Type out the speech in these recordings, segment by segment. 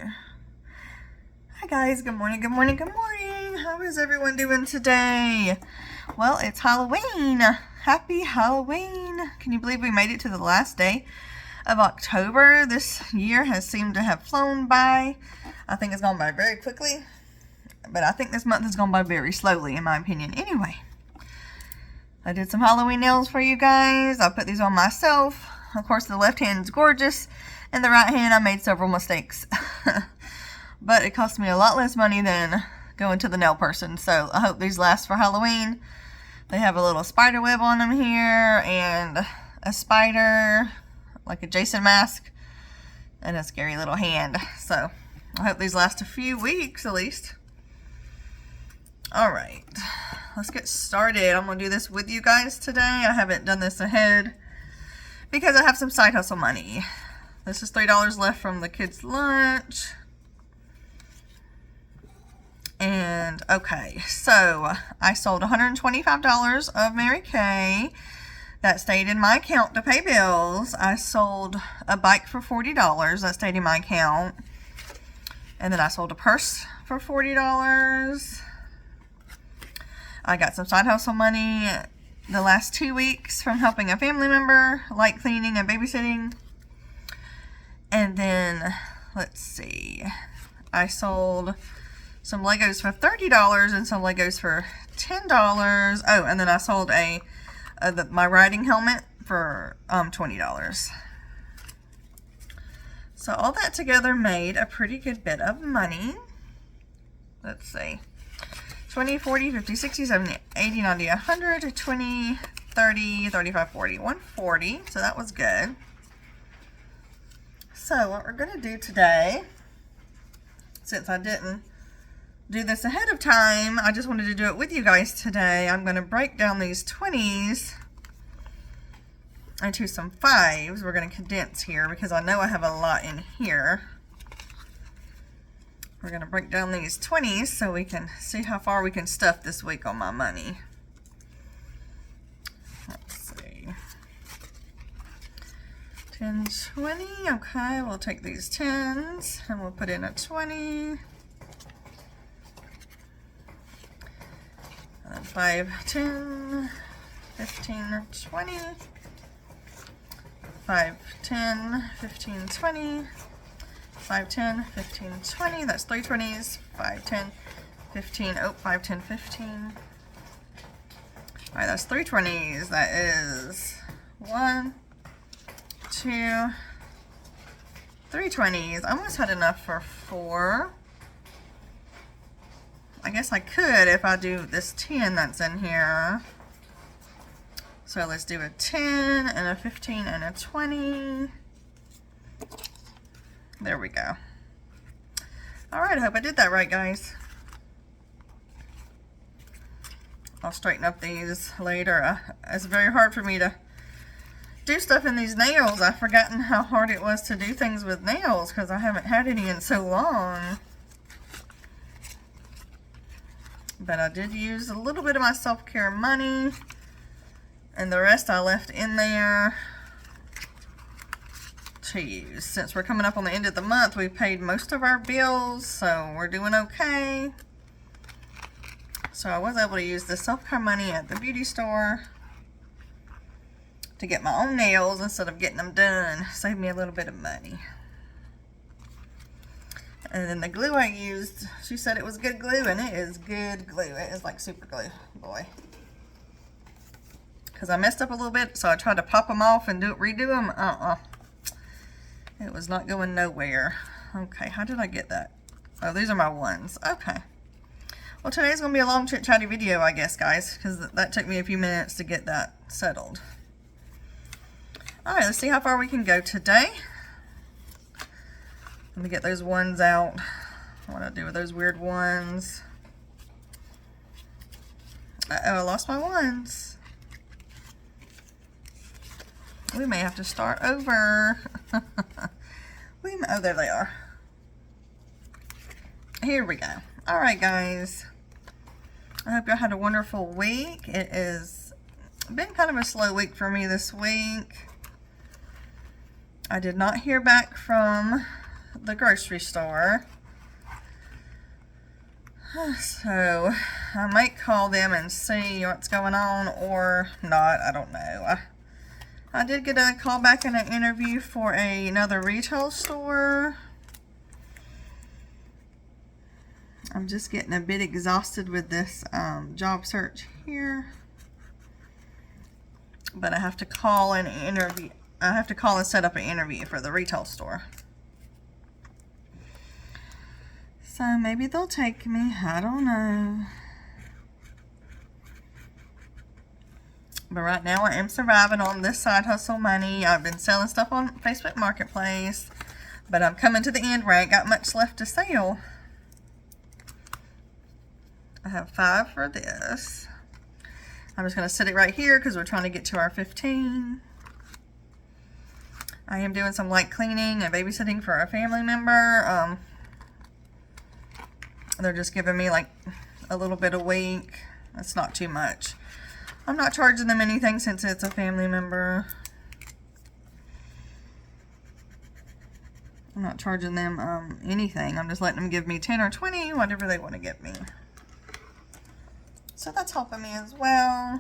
Hi guys, good morning, good morning, good morning. How is everyone doing today? Well, it's Halloween. Happy Halloween. Can you believe we made it to the last day of October? This year has seemed to have flown by. I think it's gone by very quickly, but I think this month has gone by very slowly in my opinion. Anyway, I did some Halloween nails for you guys. I put these on myself. Of course, the left hand's gorgeous, and the right hand I made several mistakes. But it cost me a lot less money than going to the nail person. So I hope these last for Halloween. They have a little spider web on them here, and a spider, like a Jason mask, and a scary little hand. So I hope these last a few weeks at least. Alright, let's get started. I'm going to do this with you guys today. I haven't done this ahead because I have some side hustle money. This is $3 left from the kids' lunch. And okay, so I sold $125 of Mary Kay. That stayed in my account to pay bills. I sold a bike for $40. That stayed in my account. And then I sold a purse for $40. I got some side hustle money the last 2 weeks from helping a family member, like cleaning and babysitting. And then, let's see, I sold some Legos for $30 and some Legos for $10. Oh, and then I sold my riding helmet for $20. So all that together made a pretty good bit of money. Let's see. 20, 40, 50, 60, 70, 80, 90, 100, 20, 30, 35, 40, 140. So that was good. So what we're going to do today, since I didn't do this ahead of time, I just wanted to do it with you guys today. I'm going to break down these 20s into some 5s. We're going to condense here because I know I have a lot in here. We're going to break down these 20s so we can see how far we can stuff this week on my money. Let's see. 10, 20. Okay, we'll take these 10s and we'll put in a 20. 5, 10, 15, 20, 5, 10, 15, 20, 5, 10, 15, 20, that's 3 20s, 5, 10, 15, oh, 5, 10, 15, all right, that's 3 20s, that is 1, 2, 3 20s, I almost had enough for 4. I guess I could if I do this 10 that's in here. So let's do a 10 and a 15 and a 20. There we go. Alright, I hope I did that right, guys. I'll straighten up these later. It's very hard for me to do stuff in these nails. I've forgotten how hard it was to do things with nails because I haven't had any in so long. But I did use a little bit of my self-care money, and the rest I left in there to use. Since we're coming up on the end of the month, we paid most of our bills, so we're doing okay. So I was able to use the self-care money at the beauty store to get my own nails instead of getting them done. Saved me a little bit of money. And then the glue I used, she said it was good glue, and it is good glue. It is like super glue, boy. Because I messed up a little bit, so I tried to pop them off and redo them. It was not going nowhere. Okay, how did I get that? Oh, these are my ones. Okay. Well, today's going to be a long chit-chatty video, I guess, guys, because that took me a few minutes to get that settled. Alright, let's see how far we can go today. Let me get those ones out. What do I do with those weird ones? Uh-oh, I lost my ones. We may have to start over. Oh, there they are. Here we go. Alright, guys. I hope y'all had a wonderful week. It has been kind of a slow week for me this week. I did not hear back from the grocery store. So I might call them and see what's going on or not. I don't know. I did get a call back in an interview for another retail store. I'm just getting a bit exhausted with this job search here. But I have to call an interview. I have to call and set up an interview for the retail store. So maybe they'll take me. I don't know. But right now I am surviving on this side hustle money. I've been selling stuff on Facebook Marketplace. But I'm coming to the end where I ain't got much left to sell. I have 5 for this. I'm just going to set it right here because we're trying to get to our 15. I am doing some light cleaning and babysitting for a family member. They're just giving me like a little bit a week. That's not too much. I'm not charging them anything since it's a family member. I'm not charging them anything. I'm just letting them give me 10 or 20, whatever they want to give me. So that's helping me as well.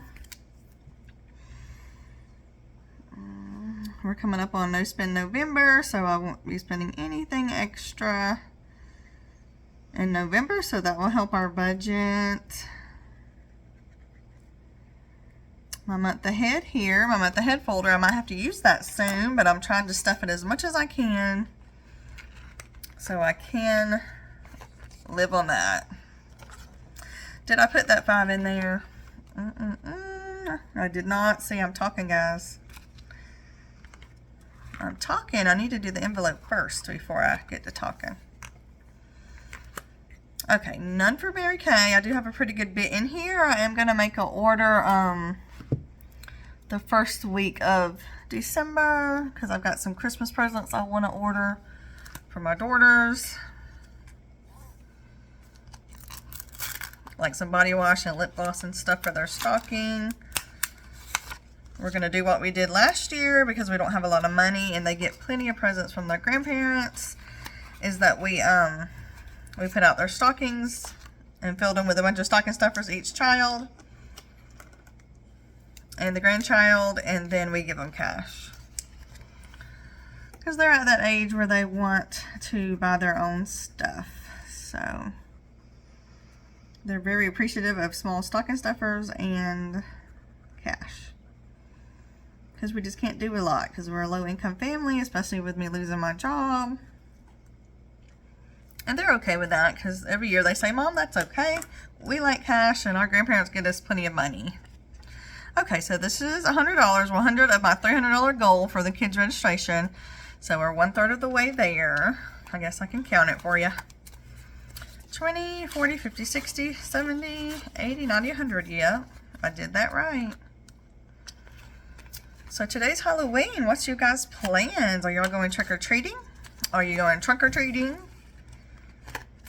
We're coming up on No Spend November, so I won't be spending anything extra in November, so that will help our budget. My month ahead here, my month ahead folder, I might have to use that soon, but I'm trying to stuff it as much as I can so I can live on that. Did I put that 5 in there? I did not. See, I'm talking, guys. I'm talking. I need to do the envelope first before I get to talking. Okay, none for Mary Kay. I do have a pretty good bit in here. I am going to make an order the first week of December because I've got some Christmas presents I want to order for my daughters. Like some body wash and lip gloss and stuff for their stocking. We're going to do what we did last year because we don't have a lot of money and they get plenty of presents from their grandparents. Is that we put out their stockings and filled them with a bunch of stocking stuffers, each child and the grandchild, and then we give them cash. Because they're at that age where they want to buy their own stuff. So they're very appreciative of small stocking stuffers and cash. Because we just can't do a lot because we're a low income family, especially with me losing my job. And they're okay with that because every year they say, Mom, that's okay. We like cash and our grandparents get us plenty of money. Okay, so this is $100, 100 of my $300 goal for the kids' registration. So we're 1/3 of the way there. I guess I can count it for you. 20, 40, 50, 60, 70, 80, 90, 100. Yeah, I did that right. So today's Halloween. What's your guys' plans? Are y'all going trick-or-treating? Are you going trunk-or-treating?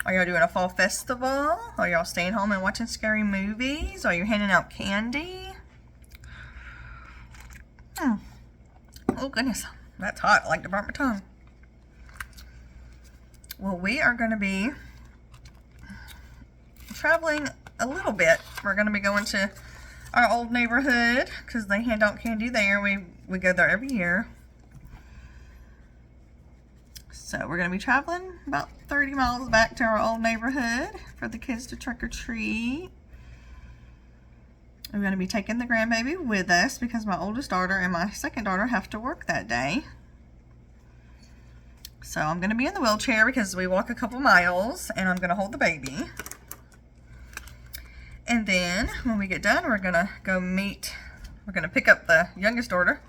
Are y'all doing a fall festival? Are y'all staying home and watching scary movies? Are you handing out candy? Oh goodness, that's hot. I like to burn my tongue. Well, we are going to be traveling a little bit. We're going to be going to our old neighborhood because they hand out candy there. We go there every year. So we're going to be traveling about 30 miles back to our old neighborhood for the kids to trick or treat. We're going to be taking the grandbaby with us because my oldest daughter and my second daughter have to work that day. So I'm going to be in the wheelchair because we walk a couple miles and I'm going to hold the baby. And then when we get done, we're going to go meet, we're going to pick up the youngest daughter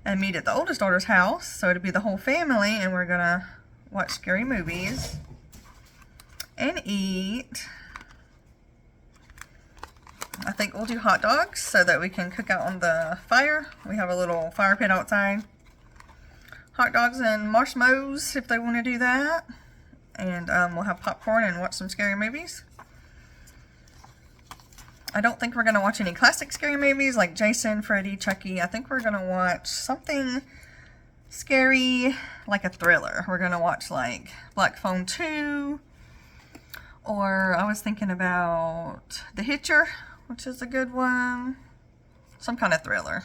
and meet at the oldest daughter's house. So it'll be the whole family and we're going to watch scary movies and eat. I think we'll do hot dogs so that we can cook out on the fire. We have a little fire pit outside. Hot dogs and marshmallows if they want to do that. And we'll have popcorn and watch some scary movies. I don't think we're going to watch any classic scary movies like Jason, Freddy, Chucky. I think we're going to watch something scary, like a thriller. We're going to watch like Black Phone 2, or I was thinking about The Hitcher, which is a good one. Some kind of thriller.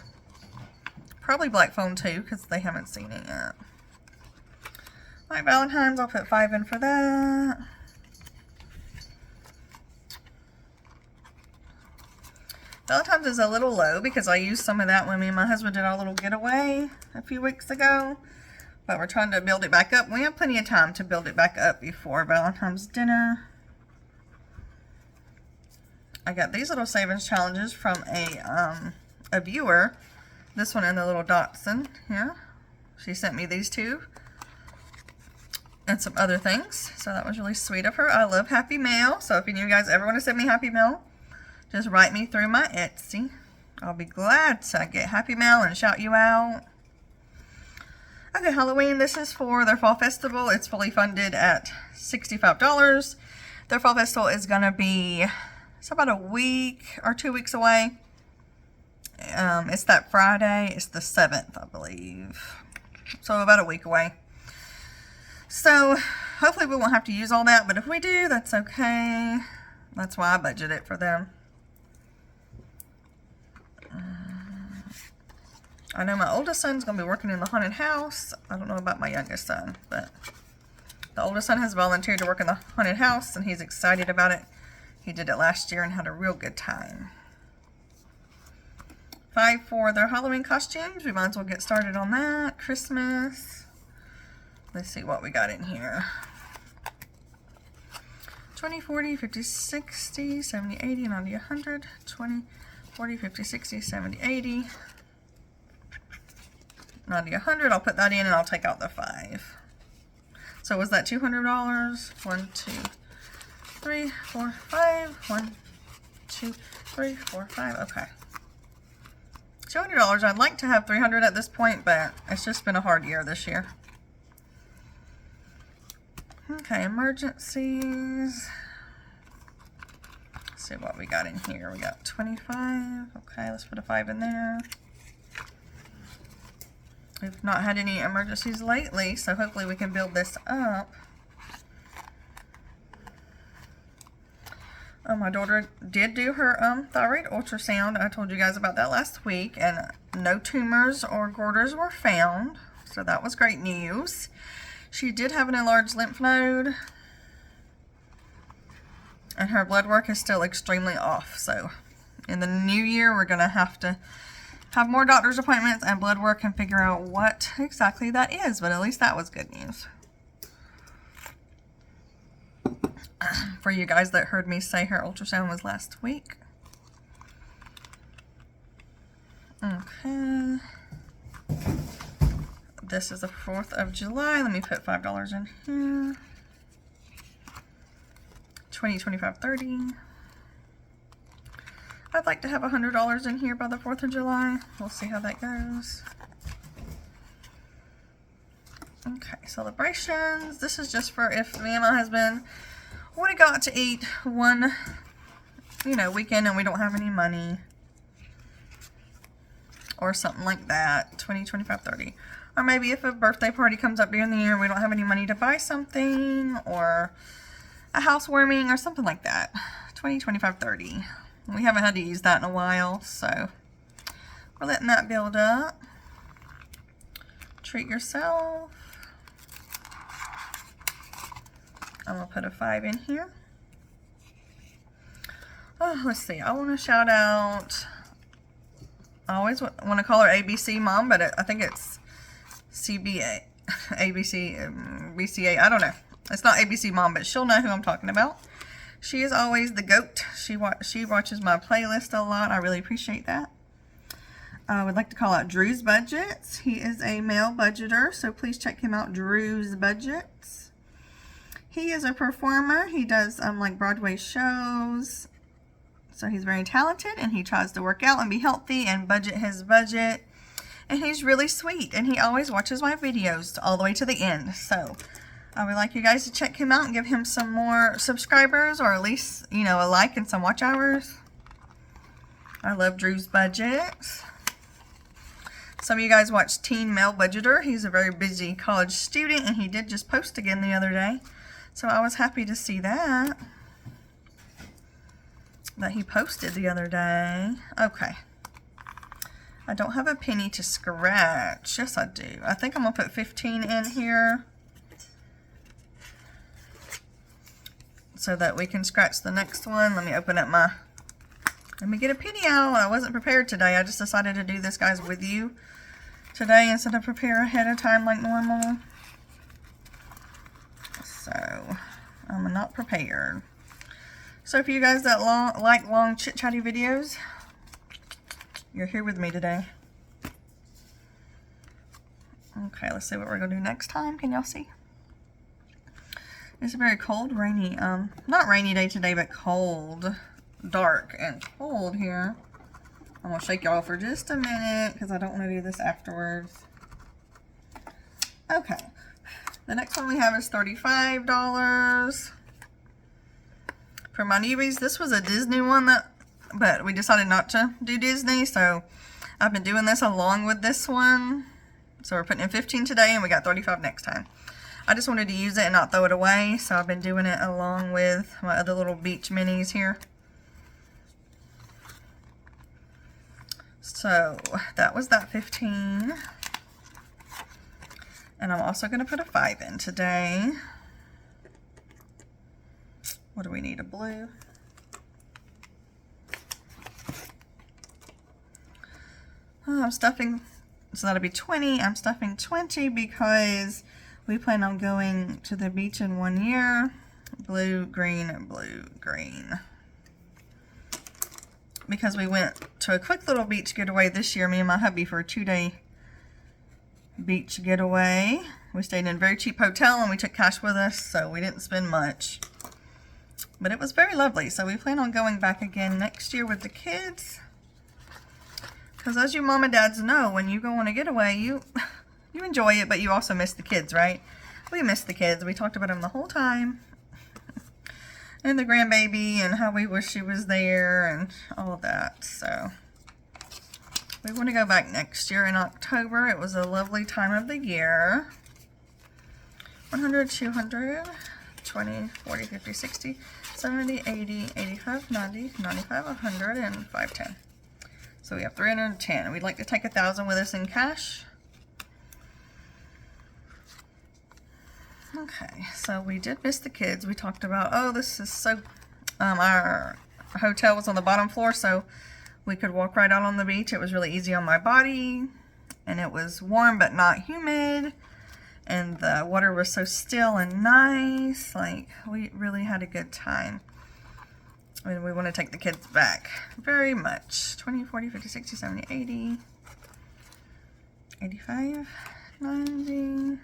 Probably Black Phone 2 because they haven't seen it yet. Like Valentine's, I'll put 5 in for that. Valentine's is a little low because I used some of that when me and my husband did our little getaway a few weeks ago. But we're trying to build it back up. We have plenty of time to build it back up before Valentine's dinner. I got these little savings challenges from a viewer. This one and the little Dachshund here. She sent me these two. And some other things. So that was really sweet of her. I love Happy Mail. So if any of you guys ever want to send me Happy Mail, just write me through my Etsy. I'll be glad to get Happy Mail and shout you out. Okay, Halloween. This is for their fall festival. It's fully funded at $65. Their fall festival is going to be, it's about a week or 2 weeks away. It's that Friday. It's the 7th, I believe. So about a week away. So hopefully we won't have to use all that. But if we do, that's okay. That's why I budget it for them. I know my oldest son's going to be working in the haunted house. I don't know about my youngest son, but the oldest son has volunteered to work in the haunted house, and he's excited about it. He did it last year and had a real good time. 5 for their Halloween costumes. We might as well get started on that. Christmas. Let's see what we got in here. 20, 40, 50, 60, 70, 80, 90, 100. 20, 40, 50, 60, 70, 80. 90, 100. I'll put that in and I'll take out the 5. So was that $200? 1, 2, 3, 4, 5. 1, 2, 3, 4, 5. Okay. $200. I'd like to have $300 at this point, but it's just been a hard year this year. Okay, emergencies. Let's see what we got in here. We got 25. Okay, let's put a 5 in there. We've not had any emergencies lately, so hopefully we can build this up. My daughter did do her thyroid ultrasound. I told you guys about that last week, and no tumors or goiters were found, so that was great news. She did have an enlarged lymph node, and her blood work is still extremely off. So in the new year, we're going to have more doctor's appointments and blood work and figure out what exactly that is. But at least that was good news. For you guys that heard me say her ultrasound was last week. Okay. This is the 4th of July. Let me put $5 in here. 20, 25, 30. I'd like to have $100 in here by the 4th of July. We'll see how that goes. Okay, celebrations. This is just for if me and my husband would have got to eat one, weekend and we don't have any money. Or something like that. 20, 25, 30. Or maybe if a birthday party comes up during the year and we don't have any money to buy something. Or a housewarming or something like that. 20, 25, 30. We haven't had to use that in a while, so we're letting that build up. Treat yourself. I'm going to put a 5 in here. Oh, let's see. I want to shout out, I always want to call her ABC Mom, but I think it's CBA, ABC, BCA, I don't know. It's not ABC Mom, but she'll know who I'm talking about. She is always the GOAT. She watches my playlist a lot. I really appreciate that. I would like to call out Drew's Budgets. He is a male budgeter, so please check him out, Drew's Budgets. He is a performer. He does like Broadway shows. So he's very talented, and he tries to work out and be healthy and budget his budget. And he's really sweet, and he always watches my videos all the way to the end. So I would like you guys to check him out and give him some more subscribers, or at least, a like and some watch hours. I love Drew's Budgets. Some of you guys watch Teen Male Budgeter. He's a very busy college student, and he did just post again the other day. So I was happy to see that he posted the other day. Okay. I don't have a penny to scratch. Yes, I do. I think I'm going to put 15 in here so that we can scratch the next one. Let me open up my... Let me get a penny out. I wasn't prepared today. I just decided to do this, guys, with you today instead of prepare ahead of time like normal. So, I'm not prepared. So, for you guys that like long chit-chatty videos, you're here with me today. Okay, let's see what we're going to do next time. Can y'all see? It's a very cold, rainy, not rainy day today, but cold, dark, and cold here. I'm going to shake y'all for just a minute because I don't want to do this afterwards. Okay. The next one we have is $35. For my newbies, this was a Disney one, but we decided not to do Disney, so I've been doing this along with this one. So we're putting in 15 today, and we got 35 next time. I just wanted to use it and not throw it away, so I've been doing it along with my other little beach minis here. So that was that 15. And I'm also going to put a 5 in today. What do we need? A blue. Oh, I'm stuffing, so that'll be 20. I'm stuffing 20 because we plan on going to the beach in 1 year. Blue, green, blue, green. Because we went to a quick little beach getaway this year, me and my hubby, for a 2-day beach getaway. We stayed in a very cheap hotel and we took cash with us, so we didn't spend much. But it was very lovely, so we plan on going back again next year with the kids. Because as you mom and dads know, when you go on a getaway, you enjoy it, but you also miss the kids, right? We miss the kids. We talked about them the whole time. And the grandbaby and how we wish she was there and all of that. So we want to go back next year in October. It was a lovely time of the year. 100, 200, 20, 40, 50, 60, 70, 80, 85, 90, 95, 100, and 510. So we have 310. We'd like to take 1,000 with us in cash. Okay, so we did miss the kids. We talked about, oh, this is so, our hotel was on the bottom floor, so we could walk right out on the beach. It was really easy on my body, and it was warm but not humid, and the water was so still and nice. Like, we really had a good time. I mean, we want to take the kids back very much. 20, 40, 50, 60, 70, 80, 85, 90...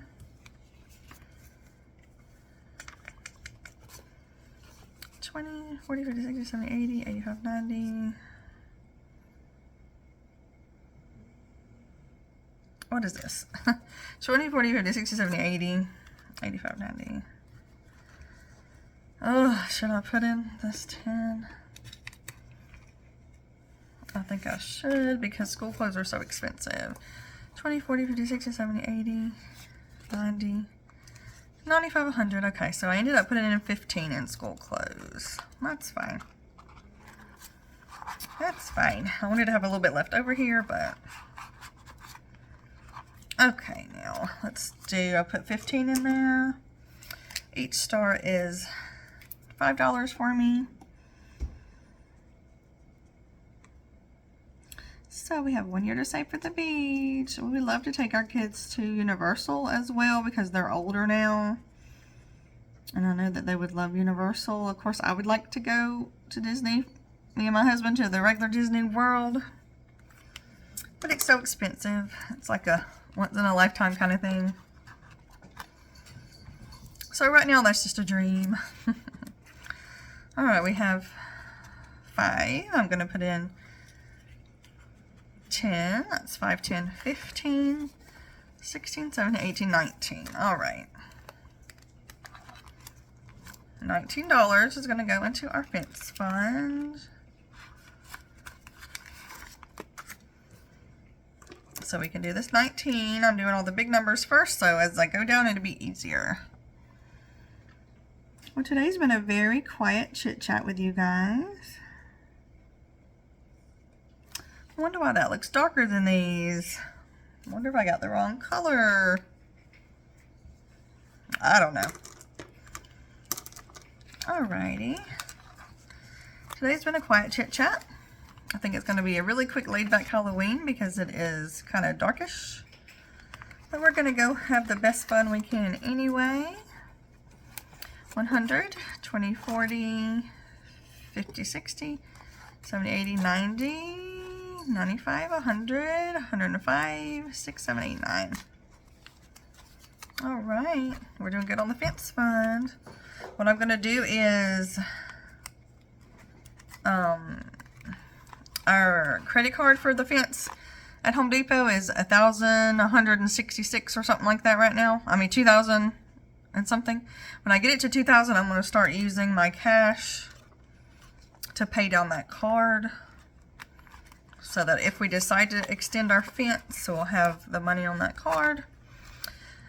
20, 40, 50, 60, 70, 80, 85, 90. What is this? 20, 40, 50, 60, 70, 80, 85, 90. Oh, should I put in this 10? I think I should because school clothes are so expensive. 20, 40, 50, 60, 70, 80, 90. 95, 100. Okay, so I ended up putting in 15 in school clothes. That's fine. That's fine. I wanted to have a little bit left over here, but... Okay, now, let's do... I'll put 15 in there. Each star is $5 for me. So we have 1 year to save for the beach. We love to take our kids to Universal as well because they're older now. And I know that they would love Universal. Of course, I would like to go to Disney, me and my husband, to the regular Disney World. But it's so expensive. It's like a once-in-a-lifetime kind of thing. So right now, that's just a dream. Alright, we have 5. I'm going to put in 10, that's 5, 10, 15, 16, 17, 18, 19. All right. $19 is going to go into our fence fund. So we can do this 19. I'm doing all the big numbers first, so as I go down, it'll be easier. Well, today's been a very quiet chit-chat with you guys. I wonder why that looks darker than these. I wonder if I got the wrong color. I don't know. Alrighty. Today's been a quiet chit-chat. I think it's going to be a really quick laid-back Halloween because it is kind of darkish. But we're going to go have the best fun we can anyway. 100, 20, 40, 50, 60, 70, 80, 90, 95, 100, 105, 6, 7, 8, 9. Alright, we're doing good on the fence fund. What I'm going to do is our credit card for the fence at Home Depot is $1,166 or something like that right now. I mean 2,000 and something. When I get it to 2,000, I'm going to start using my cash to pay down that card, so that if we decide to extend our fence, we'll have the money on that card.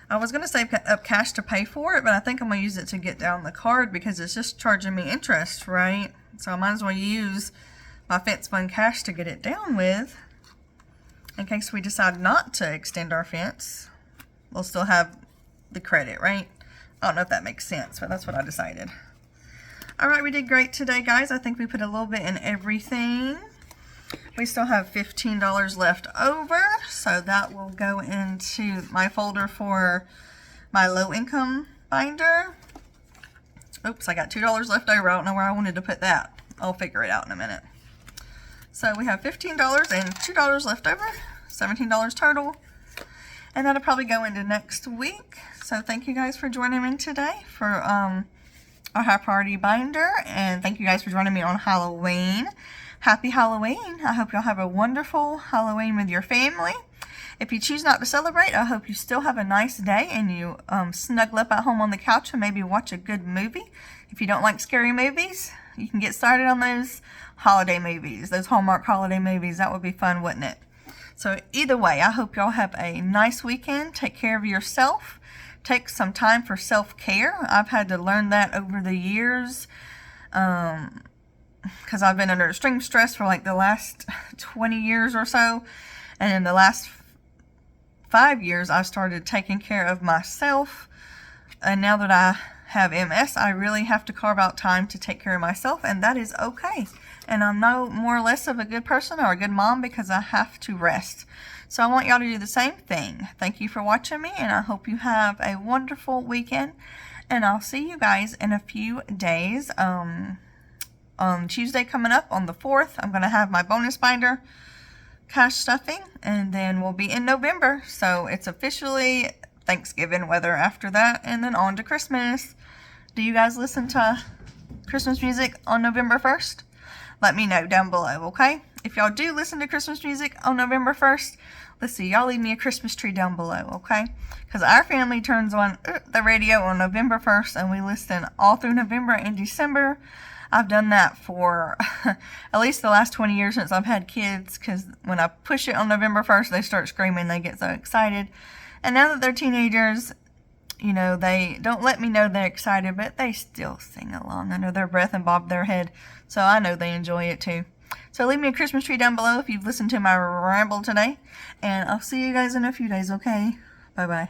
I was going to save up cash to pay for it, but I think I'm going to use it to get down the card because it's just charging me interest, right? So I might as well use my fence fund cash to get it down with, in case we decide not to extend our fence. We'll still have the credit, right? I don't know if that makes sense, but that's what I decided. Alright, we did great today, guys. I think we put a little bit in everything. We still have $15 left over, so that will go into my folder for my low income binder. Oops, I got $2 left over. I don't know where I wanted to put that. I'll figure it out in a minute. So we have $15 and $2 left over, $17 total. And that'll probably go into next week. So thank you guys for joining me today for our high priority binder. And thank you guys for joining me on Halloween. Happy Halloween. I hope y'all have a wonderful Halloween with your family. If you choose not to celebrate, I hope you still have a nice day and you snuggle up at home on the couch and maybe watch a good movie. If you don't like scary movies, you can get started on those holiday movies, those Hallmark holiday movies. That would be fun, wouldn't it? So either way, I hope y'all have a nice weekend. Take care of yourself. Take some time for self-care. I've had to learn that over the years because I've been under extreme stress for like the last 20 years or so. And in the last 5 years, I started taking care of myself. And now that I have MS, I really have to carve out time to take care of myself, and that is okay. And I'm no more or less of a good person or a good mom because I have to rest. So I want y'all to do the same thing. Thank you for watching me, and I hope you have a wonderful weekend. And I'll see you guys in a few days. On Tuesday coming up, on the 4th, I'm going to have my bonus binder cash stuffing, and then we'll be in November. So it's officially Thanksgiving weather after that, and then on to Christmas. Do you guys listen to Christmas music on November 1st? Let me know down below, okay? If y'all do listen to Christmas music on November 1st, let's see, y'all leave me a Christmas tree down below, okay? Because our family turns on the radio on November 1st, and we listen all through November and December. I've done that for at least the last 20 years since I've had kids, because when I push it on November 1st, they start screaming, they get so excited. And now that they're teenagers, you know, they don't let me know they're excited, but they still sing along under their breath and bob their head. So I know they enjoy it too. So leave me a Christmas tree down below if you've listened to my ramble today. And I'll see you guys in a few days, okay? Bye-bye.